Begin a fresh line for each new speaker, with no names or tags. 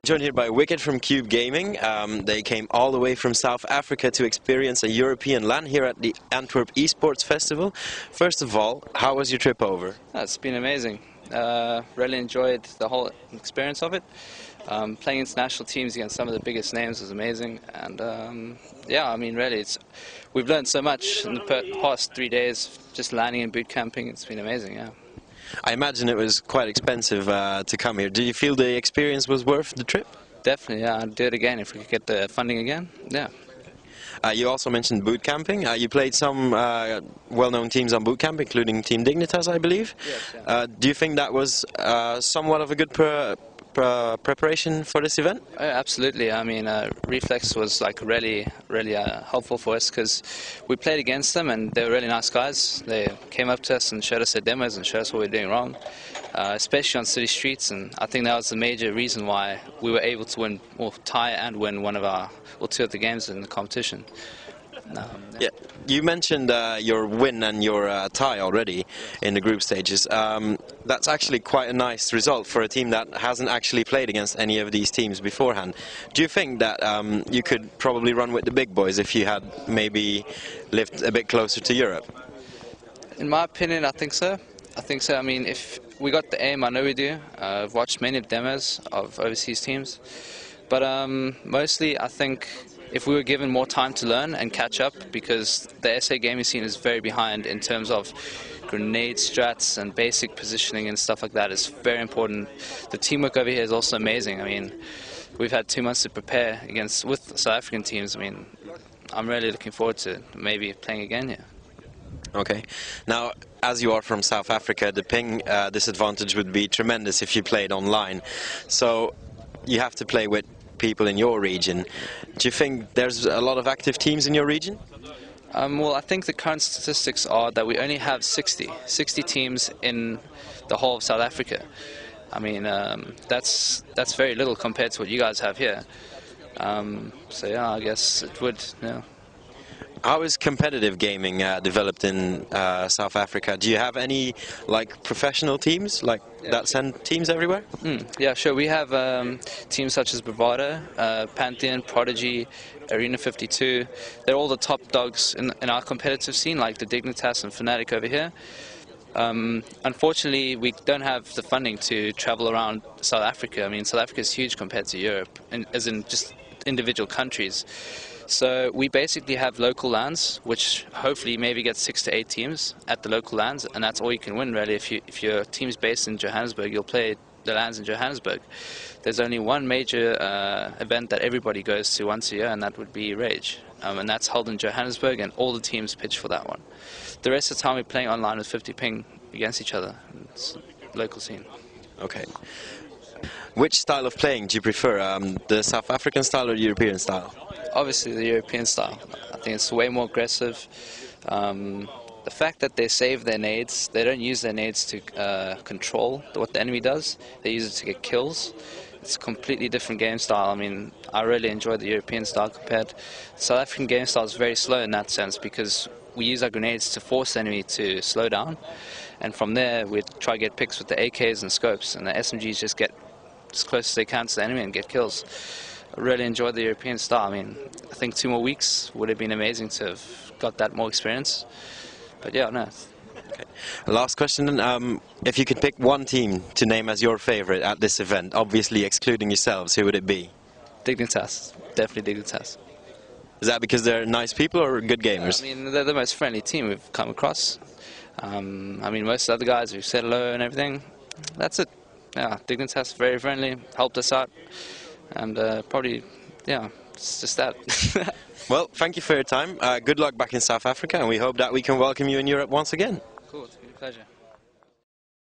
Joined here by Wicked from QOOB Gaming. They came all the way from South Africa to experience a European LAN here at the Antwerp Esports Festival. First of all, how was your trip over?
It's been amazing. Really enjoyed the whole experience of it. Playing international teams against some of the biggest names was amazing, and yeah, I mean, really, we've learned so much in the past 3 days, just landing and boot camping. It's been amazing, yeah.
I imagine it was quite expensive to come here. Do you feel the experience was worth the trip?
Definitely, yeah. I'd do it again if we could get the funding again. Yeah.
You also mentioned boot camping. You played some well-known teams on boot camp, including Team Dignitas, I believe.
Yes, yeah.
Do you think that was somewhat of a good preparation for this event?
Absolutely. I mean, Reflex was like really helpful for us because we played against them and they were really nice guys. They came up to us and showed us their demos and showed us what we were doing wrong, especially on city streets, and I think that was the major reason why we were able to win, or tie and win two of the games in the competition.
Yeah, you mentioned your win and your tie already in the group stages. That's actually quite a nice result for a team that hasn't actually played against any of these teams beforehand. Do you think that you could probably run with the big boys if you had maybe lived a bit closer to Europe?
In my opinion, I think so. I mean, if we got the aim, I know we do. I've watched many demos of overseas teams, but mostly I think if we were given more time to learn and catch up, because the SA gaming scene is very behind in terms of grenade strats and basic positioning and stuff like that. It's very important. The teamwork over here is also amazing. I mean, we've had 2 months to prepare with South African teams. I mean, I'm really looking forward to maybe playing again here.
Okay. Now, as you are from South Africa, the ping disadvantage would be tremendous if you played online. So you have to play with people in your region. Do you think there's a lot of active teams in your region?
Well, I think the current statistics are that we only have 60 teams in the whole of South Africa. I mean, that's very little compared to what you guys have here. So yeah, I guess it would, yeah.
How is competitive gaming developed in South Africa? Do you have any like professional teams that send teams everywhere?
Yeah, sure. We have teams such as Bravado, Pantheon, Prodigy, Arena 52. They're all the top dogs in our competitive scene, like the Dignitas and Fnatic over here. Unfortunately, we don't have the funding to travel around South Africa. I mean, South Africa is huge compared to Europe, as in just individual countries. So we basically have local LANs, which hopefully maybe get 6 to 8 teams at the local LANs, and that's all you can win really. If your team's based in Johannesburg, you'll play the LANs in Johannesburg. There's only one major event that everybody goes to once a year, and that would be Rage. And that's held in Johannesburg, and all the teams pitch for that one. The rest of the time we're playing online with 50 ping against each other. It's a local scene.
Okay. Which style of playing do you prefer, the South African style or the European style?
Obviously the European style. I think it's way more aggressive. The fact that they save their nades, they don't use their nades to control what the enemy does, they use it to get kills. It's a completely different game style. I mean, I really enjoy the European style compared. The South African game style is very slow in that sense because we use our grenades to force the enemy to slow down, and from there we try to get picks with the AKs and scopes, and the SMGs just get as close as they can to the enemy and get kills. I really enjoyed the European style. I mean, I think 2 more weeks would have been amazing to have got that more experience. But yeah, no.
Okay. Last question then. If you could pick one team to name as your favorite at this event, obviously excluding yourselves, who would it be?
Dignitas. Definitely Dignitas.
Is that because they're nice people or good gamers?
I mean, they're the most friendly team we've come across. I mean, most of the other guys, we've said hello and everything. That's it. Yeah, Dignitas, very friendly, helped us out. And probably, yeah, it's just that.
Well, thank you for your time. Good luck back in South Africa, and we hope that we can welcome you in Europe once again.
Cool, it's been a pleasure.